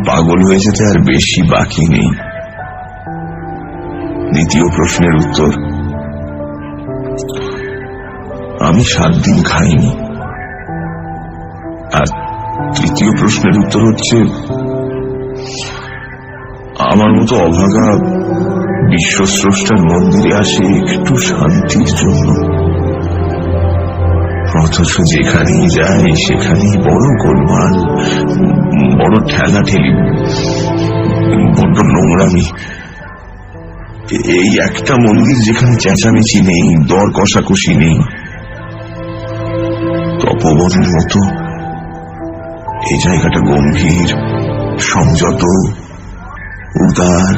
পাগল হয়ে যেতে আর বেশি বাকি নেই। দ্বিতীয় প্রশ্নের উত্তর, আমি 7 দিন খাইনি। আর তৃতীয় প্রশ্নের উত্তর হচ্ছে, আমার মতো অভাগা বিশ্বস্রষ্টার মন্দিরে আসে একটু শান্তির জন্য, অথচ যেখানেই যাই সেখানেই বড় গোলমাল, বড় ঠেলাঠেলি, বড্ড নোংরামি। এই একটা মন্দির যেখানে চেঁচামেচি নেই, দর কষাকষি নেই। তপবনের মতো এই জায়গাটা গম্ভীর, সংযত, উদার।